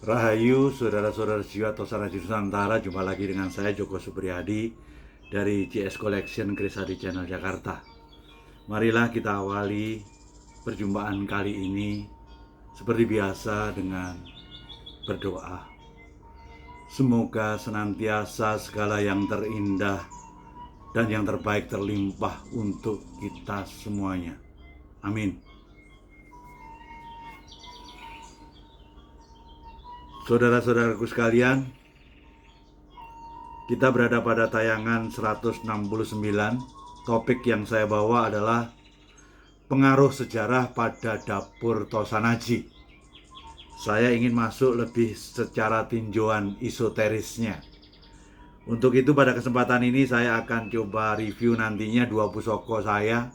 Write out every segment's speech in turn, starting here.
Rahayu, saudara-saudara jiwa Tosana Nusantara, jumpa lagi dengan saya Joko Supriyadi dari JS Collection Krisadi Channel Jakarta. Marilah kita awali perjumpaan kali ini seperti biasa dengan berdoa. Semoga senantiasa segala yang terindah dan yang terbaik terlimpah untuk kita semuanya. Amin. Saudara-saudaraku sekalian, kita berada pada tayangan 169. Topik yang saya bawa adalah pengaruh sejarah pada dapur Tosanaji. Saya ingin masuk lebih secara tinjauan esoterisnya. Untuk itu pada kesempatan ini saya akan coba review nantinya dua pusaka saya,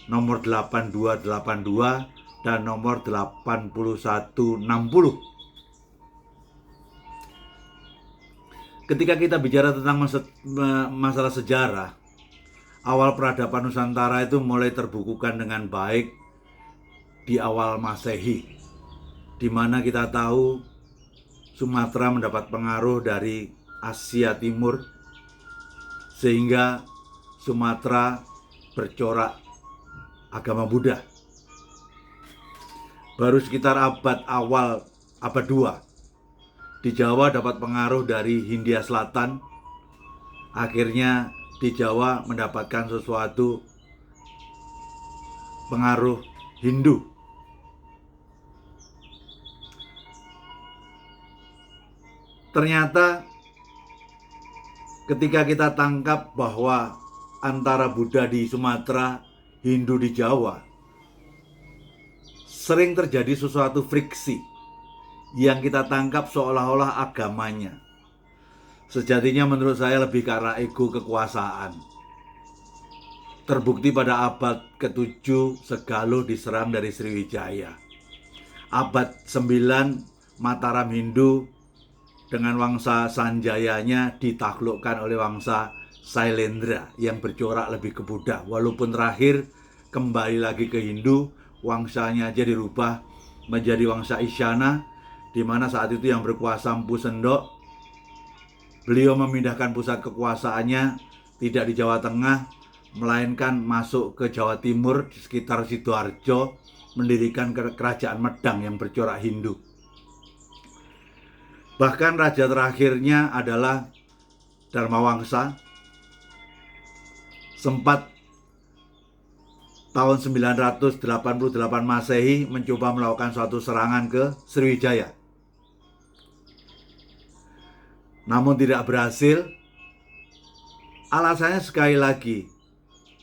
nomor 8282 dan nomor 8160. Ketika kita bicara tentang masalah sejarah, awal peradaban Nusantara itu mulai terbukukan dengan baik di awal Masehi, di mana kita tahu Sumatera mendapat pengaruh dari Asia Timur, sehingga Sumatera bercorak agama Buddha. Baru sekitar abad 2, di Jawa dapat pengaruh dari Hindia Selatan. Akhirnya di Jawa mendapatkan sesuatu pengaruh Hindu. Ternyata ketika kita tangkap bahwa antara Buddha di Sumatera, Hindu di Jawa, sering terjadi sesuatu friksi yang kita tangkap seolah-olah agamanya. Sejatinya menurut saya lebih ke arah ego kekuasaan. Terbukti pada abad ke-7 Segaluh diserang dari Sriwijaya. Abad 9 Mataram Hindu dengan wangsa Sanjayanya ditaklukkan oleh wangsa Sailendra yang bercorak lebih ke Buddha. Walaupun terakhir kembali lagi ke Hindu, wangsanya aja dirubah menjadi wangsa Isyana, di mana saat itu yang berkuasa Mpu Sendok. Beliau memindahkan pusat kekuasaannya tidak di Jawa Tengah, melainkan masuk ke Jawa Timur di sekitar Sidoarjo, mendirikan kerajaan Medang yang bercorak Hindu. Bahkan raja terakhirnya adalah Dharmawangsa, sempat tahun 988 Masehi mencoba melakukan suatu serangan ke Sriwijaya. Namun tidak berhasil. Alasannya sekali lagi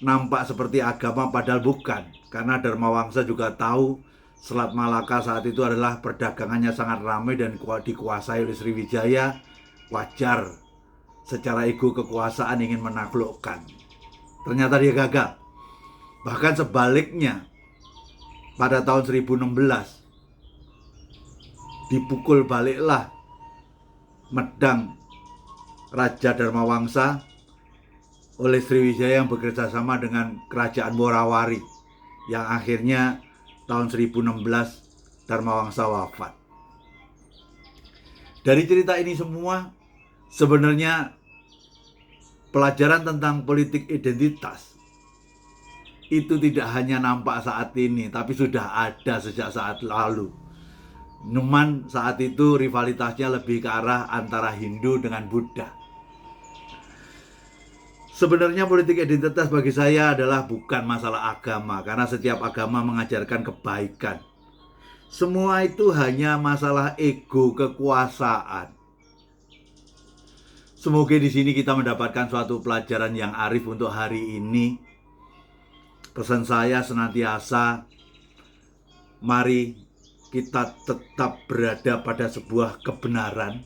nampak seperti agama padahal bukan, karena Dharmawangsa juga tahu Selat Malaka saat itu adalah perdagangannya sangat ramai dan dikuasai oleh Sriwijaya. Wajar secara ego kekuasaan ingin menaklukkan. Ternyata dia gagal. Bahkan sebaliknya, pada tahun 1016 dipukul baliklah Medang Raja Dharmawangsa oleh Sriwijaya yang bekerja sama dengan kerajaan Morawari, yang akhirnya tahun 1016 Dharmawangsa wafat. Dari cerita ini semua sebenarnya pelajaran tentang politik identitas itu tidak hanya nampak saat ini, tapi sudah ada sejak saat lalu. Cuman saat itu rivalitasnya lebih ke arah antara Hindu dengan Buddha. Sebenarnya politik identitas bagi saya adalah bukan masalah agama, karena setiap agama mengajarkan kebaikan. Semua itu hanya masalah ego kekuasaan. Semoga di sini kita mendapatkan suatu pelajaran yang arif untuk hari ini. Pesan saya senantiasa, mari kita tetap berada pada sebuah kebenaran.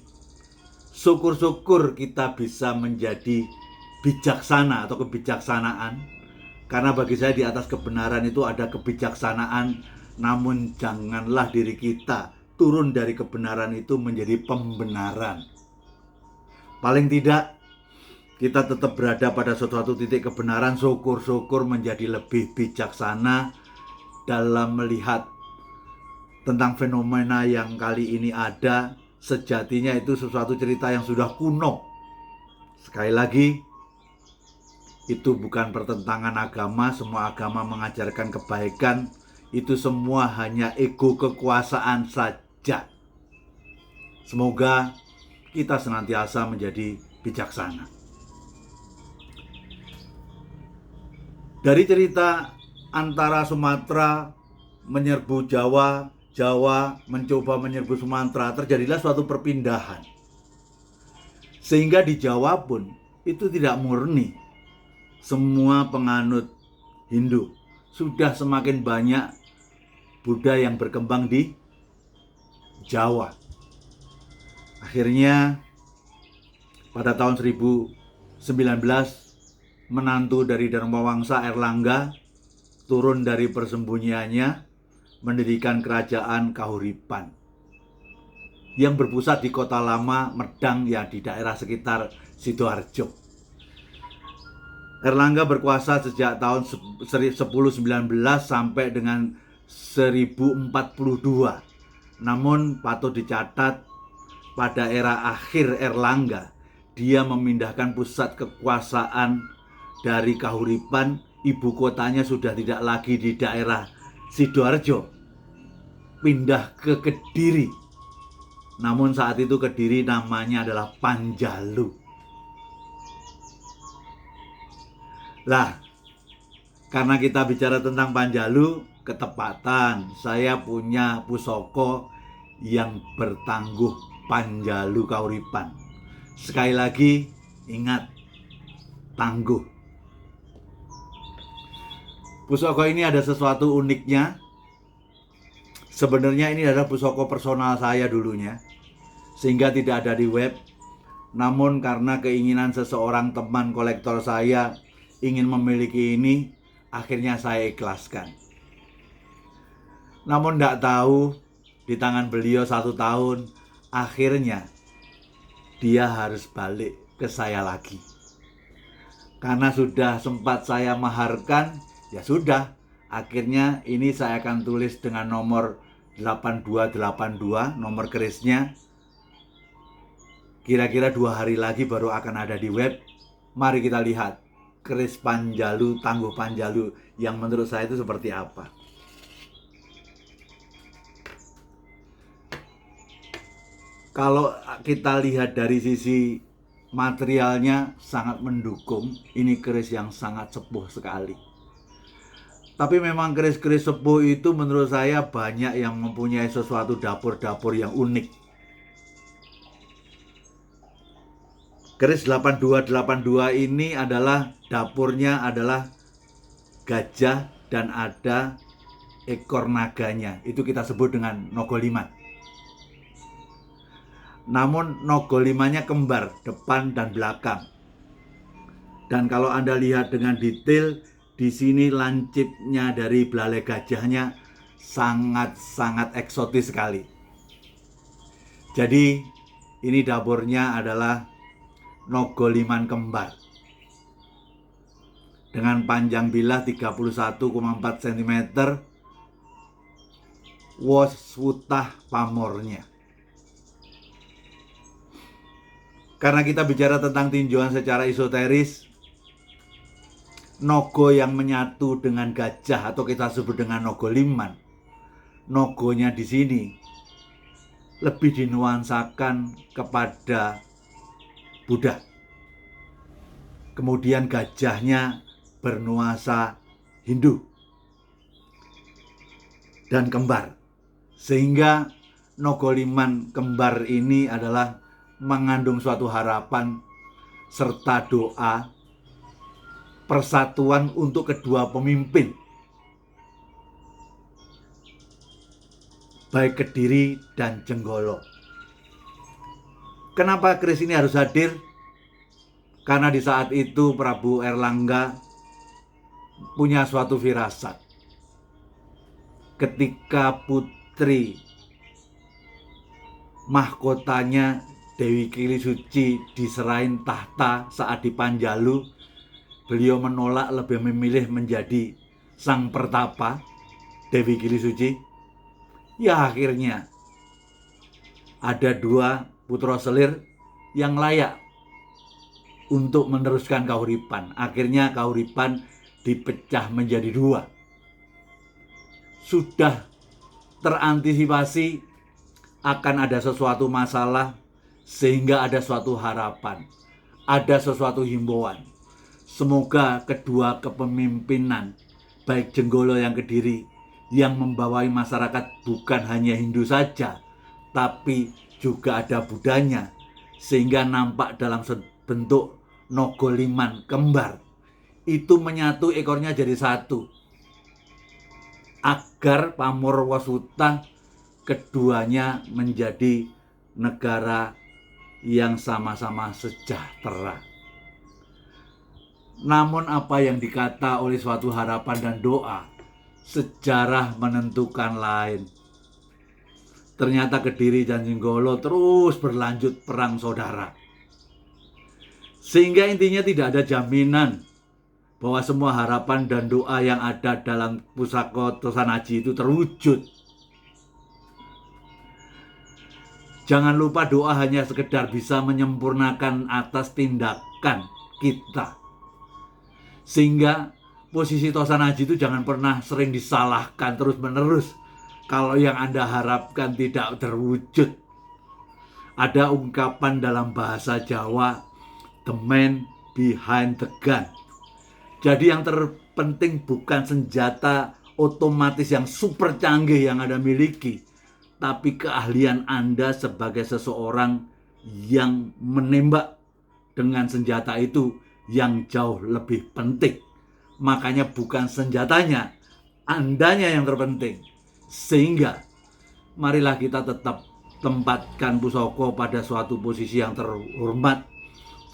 Syukur-syukur kita bisa menjadi bijaksana atau kebijaksanaan, karena bagi saya di atas kebenaran itu ada kebijaksanaan. Namun janganlah diri kita turun dari kebenaran itu menjadi pembenaran. Paling tidak kita tetap berada pada suatu titik kebenaran. Syukur-syukur menjadi lebih bijaksana dalam melihat tentang fenomena yang kali ini ada, sejatinya itu sesuatu cerita yang sudah kuno. Sekali lagi, itu bukan pertentangan agama. Semua agama mengajarkan kebaikan. Itu semua hanya ego kekuasaan saja. Semoga kita senantiasa menjadi bijaksana. Dari cerita antara Sumatera menyerbu Jawa, Jawa mencoba menyerbu Sumatera, terjadilah suatu perpindahan. Sehingga di Jawa pun itu tidak murni semua penganut Hindu. Sudah semakin banyak Buddha yang berkembang di Jawa. Akhirnya pada tahun 1019 menantu dari Dharmawangsa Erlangga turun dari persembunyiannya mendirikan kerajaan Kahuripan yang berpusat di Kota Lama, Medang, ya di daerah sekitar Sidoarjo. Erlangga berkuasa sejak tahun 1019 sampai dengan 1042. Namun patut dicatat, pada era akhir Erlangga, dia memindahkan pusat kekuasaan dari Kahuripan. Ibu kotanya sudah tidak lagi di daerah Sidoarjo, pindah ke Kediri. Namun saat itu Kediri namanya adalah Panjalu. Lah, karena kita bicara tentang Panjalu, ketepatan saya punya pusaka yang bertangguh Panjalu Kahuripan. Sekali lagi, ingat, tangguh. Pusaka ini ada sesuatu uniknya. Sebenarnya ini adalah pusaka personal saya dulunya, sehingga tidak ada di web. Namun karena keinginan seseorang teman kolektor saya ingin memiliki ini, akhirnya saya ikhlaskan. Namun tidak tahu, di tangan beliau 1 tahun, akhirnya dia harus balik ke saya lagi. Karena sudah sempat saya maharkan, ya sudah, akhirnya ini saya akan tulis dengan nomor 8282, nomor kerisnya. Kira-kira 2 hari lagi baru akan ada di web. Mari kita lihat keris Panjalu, tangguh Panjalu yang menurut saya itu seperti apa. Kalau kita lihat dari sisi materialnya sangat mendukung, ini keris yang sangat sepuh sekali. Tapi memang keris-keris sepuh itu menurut saya banyak yang mempunyai sesuatu dapur-dapur yang unik. Keris 8282 ini adalah dapurnya adalah gajah dan ada ekor naganya. Itu kita sebut dengan Nogoliman. Namun Nogolimanya kembar, depan dan belakang. Dan kalau Anda lihat dengan detail, di sini lancipnya dari belalai gajahnya sangat-sangat eksotis sekali. Jadi ini dapurnya adalah Nogoliman kembar dengan panjang bilah 31,4 cm, wutah pamornya. Karena kita bicara tentang tinjauan secara esoteris, nogo yang menyatu dengan gajah atau kita sebut dengan Nogoliman, nogonya di sini lebih dinuansakan kepada Buddha. Kemudian gajahnya bernuansa Hindu dan kembar. Sehingga Nogoliman kembar ini adalah mengandung suatu harapan serta doa persatuan untuk kedua pemimpin, baik Kediri dan Jenggolo. Kenapa keris ini harus hadir? Karena di saat itu Prabu Erlangga punya suatu firasat. Ketika putri mahkotanya Dewi Kili Suci diserahin tahta saat di Panjalu, beliau menolak, lebih memilih menjadi sang pertapa Dewi Kili Suci. Ya akhirnya ada 2 putra selir yang layak untuk meneruskan kahuripan. Akhirnya kahuripan dipecah menjadi 2. Sudah terantisipasi akan ada sesuatu masalah sehingga ada suatu harapan, ada sesuatu himbauan. Semoga kedua kepemimpinan, baik Jenggolo yang Kediri, yang membawai masyarakat bukan hanya Hindu saja, tapi juga ada Budanya, sehingga nampak dalam bentuk Nogoliman kembar. Itu menyatu ekornya jadi satu, agar pamor Waswutha keduanya menjadi negara yang sama-sama sejahtera. Namun apa yang dikata oleh suatu harapan dan doa, sejarah menentukan lain. Ternyata Kediri dan Jenggolo terus berlanjut perang saudara. Sehingga intinya tidak ada jaminan bahwa semua harapan dan doa yang ada dalam pusaka Tosanaji itu terwujud. Jangan lupa doa hanya sekedar bisa menyempurnakan atas tindakan kita. Sehingga posisi Tosanaji itu jangan pernah sering disalahkan terus-menerus kalau yang Anda harapkan tidak terwujud. Ada ungkapan dalam bahasa Jawa, the man behind the gun. Jadi yang terpenting bukan senjata otomatis yang super canggih yang Anda miliki, tapi keahlian Anda sebagai seseorang yang menembak dengan senjata itu yang jauh lebih penting. Makanya bukan senjatanya, Andanya yang terpenting. Sehingga marilah kita tetap tempatkan pusaka pada suatu posisi yang terhormat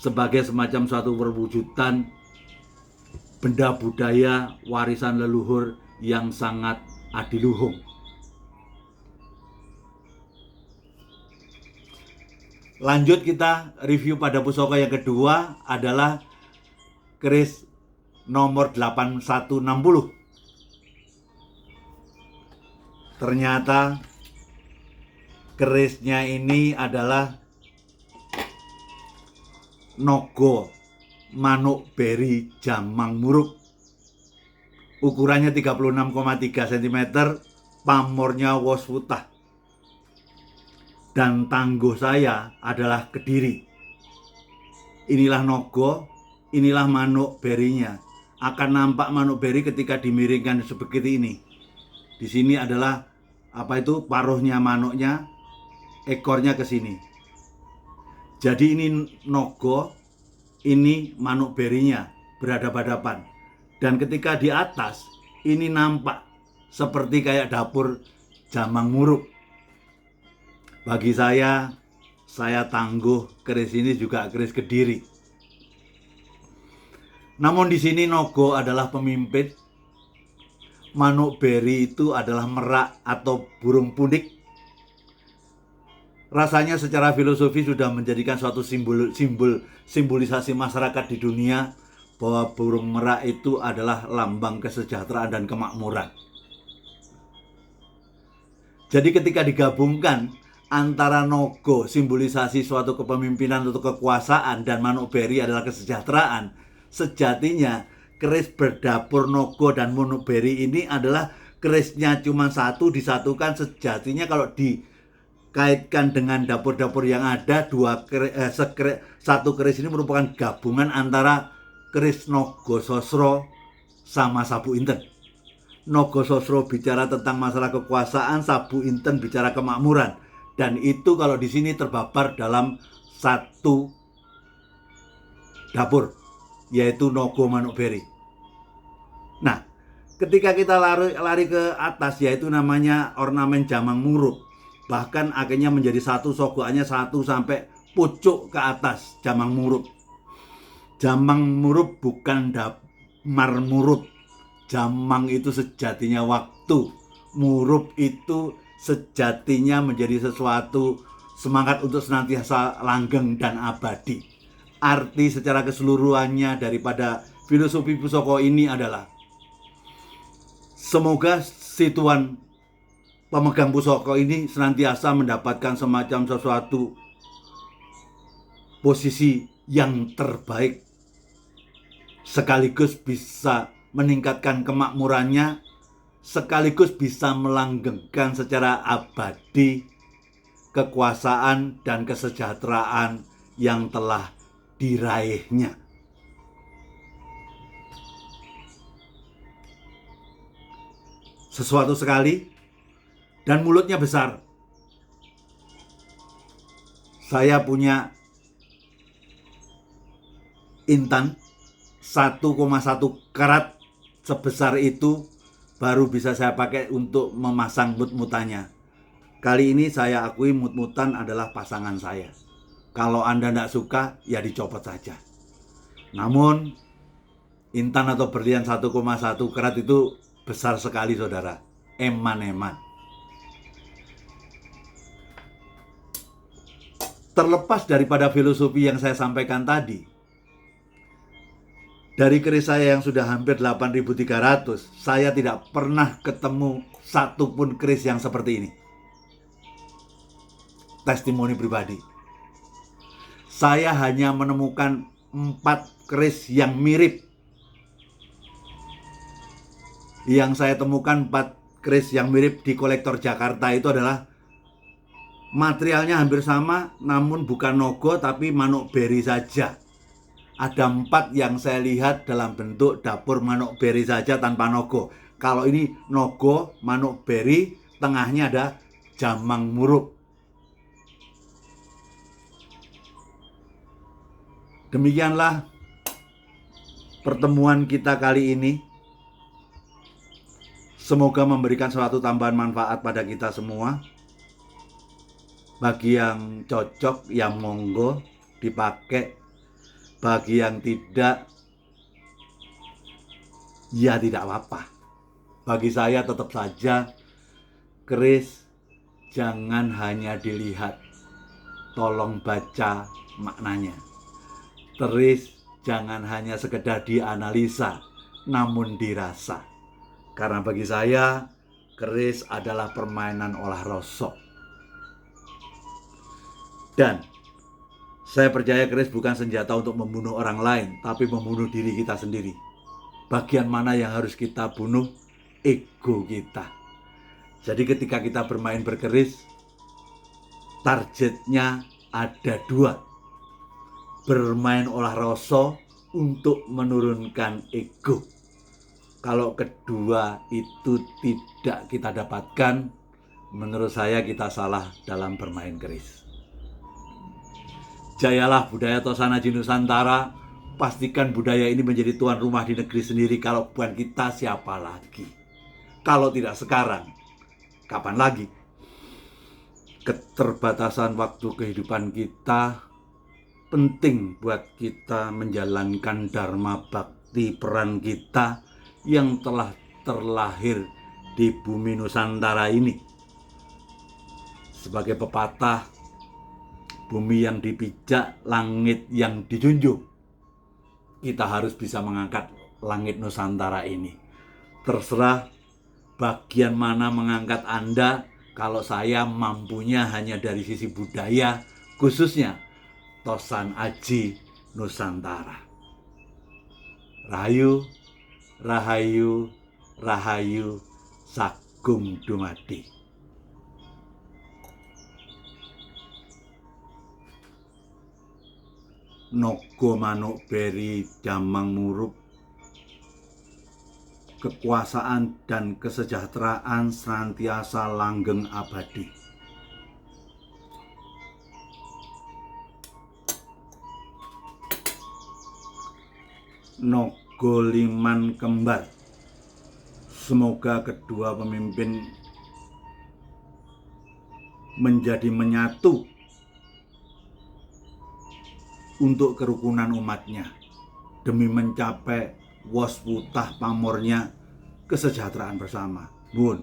sebagai semacam suatu perwujudan benda budaya warisan leluhur yang sangat adiluhung. Lanjut kita review pada pusaka yang kedua adalah keris nomor 8160. Ternyata kerisnya ini adalah Nogo Manuk Beri Jamang Muruk. Ukurannya 36,3 cm, pamornya Waswutha. Dan tangguh saya adalah Kediri. Inilah Nogo, inilah manuk berinya. Akan nampak manuk beri ketika dimiringkan seperti ini. Di sini adalah paruhnya manuknya, ekornya ke sini. Jadi ini Nogo, ini manuk berinya berhadapan-hadapan. Dan ketika di atas, ini nampak seperti kayak dapur Jamang Muruk. Bagi saya tangguh keris ini juga keris Kediri. Namun di sini Nogo adalah pemimpin, manuk beri itu adalah merak atau burung punik. Rasanya secara filosofi sudah menjadikan suatu simbolisasi masyarakat di dunia bahwa burung merak itu adalah lambang kesejahteraan dan kemakmuran. Jadi ketika digabungkan antara Nogo simbolisasi suatu kepemimpinan atau kekuasaan dan manuk beri adalah kesejahteraan, sejatinya keris berdapur Nogo dan manuk beri ini adalah kerisnya cuma satu disatukan. Sejatinya kalau dikaitkan dengan dapur-dapur yang ada, satu keris ini merupakan gabungan antara keris Nogososro sama Sabu Inten. Nogososro bicara tentang masalah kekuasaan, Sabu Inten bicara kemakmuran. Dan itu kalau di sini terbabar dalam satu dapur, yaitu Nogo Manuk Beri. Nah, ketika kita lari ke atas, yaitu namanya ornamen Jamang Muruk. Bahkan akhirnya menjadi satu, sogokannya satu sampai pucuk ke atas Jamang Muruk. Jamang Muruk bukan damar murub. Jamang itu sejatinya waktu. Murub itu sejatinya menjadi sesuatu semangat untuk senantiasa langgeng dan abadi. Arti secara keseluruhannya daripada filosofi pusaka ini adalah semoga si Tuan pemegang pusaka ini senantiasa mendapatkan semacam sesuatu posisi yang terbaik, sekaligus bisa meningkatkan kemakmurannya, sekaligus bisa melanggengkan secara abadi kekuasaan dan kesejahteraan yang telah diraihnya. Sesuatu sekali, dan mulutnya besar. Saya punya intan 1,1 karat, sebesar itu baru bisa saya pakai untuk memasang mut-mutannya. Kali ini saya akui mut-mutan adalah pasangan saya. Kalau Anda tidak suka, ya dicopot saja. Namun intan atau berlian 1,1 karat itu besar sekali, saudara. Eman-eman. Terlepas daripada filosofi yang saya sampaikan tadi, dari keris saya yang sudah hampir 8.300, saya tidak pernah ketemu satupun keris yang seperti ini. Testimoni pribadi. Saya hanya menemukan 4 keris yang mirip. Yang saya temukan 4 keris yang mirip di Kolektor Jakarta itu adalah materialnya hampir sama, namun bukan nogo tapi manuk beri saja. Ada 4 yang saya lihat dalam bentuk dapur manuk beri saja tanpa nogo. Kalau ini nogo, manuk beri, tengahnya ada jamang muruk. Demikianlah pertemuan kita kali ini. Semoga memberikan suatu tambahan manfaat pada kita semua. Bagi yang cocok, yang monggo dipakai. Bagi yang tidak, ya tidak apa-apa. Bagi saya tetap saja, keris jangan hanya dilihat, tolong baca maknanya. Keris jangan hanya sekedar dianalisa, namun dirasa. Karena bagi saya, keris adalah permainan olah rosok. Dan saya percaya keris bukan senjata untuk membunuh orang lain, tapi membunuh diri kita sendiri. Bagian mana yang harus kita bunuh? Ego kita. Jadi ketika kita bermain berkeris, targetnya ada 2. Bermain olah rosok untuk menurunkan ego. Kalau kedua itu tidak kita dapatkan, menurut saya kita salah dalam bermain keris. Jayalah budaya Tosanaji Nusantara. Pastikan budaya ini menjadi tuan rumah di negeri sendiri. Kalau bukan kita, siapa lagi? Kalau tidak sekarang, kapan lagi? Keterbatasan waktu kehidupan kita penting buat kita menjalankan dharma bakti peran kita yang telah terlahir di bumi Nusantara ini. Sebagai pepatah, bumi yang dipijak, langit yang dijunjung. Kita harus bisa mengangkat langit Nusantara ini. Terserah bagian mana mengangkat Anda. Kalau saya mampunya hanya dari sisi budaya, khususnya Tosanaji Nusantara. Rahayu, rahayu, rahayu, sagung dumadi. Nogo manuk beri jamang muruk, kekuasaan dan kesejahteraan senantiasa langgeng abadi. Nogo liman kembar, semoga kedua pemimpin menjadi menyatu untuk kerukunan umatnya demi mencapai wasputah pamornya kesejahteraan bersama. Nuwun.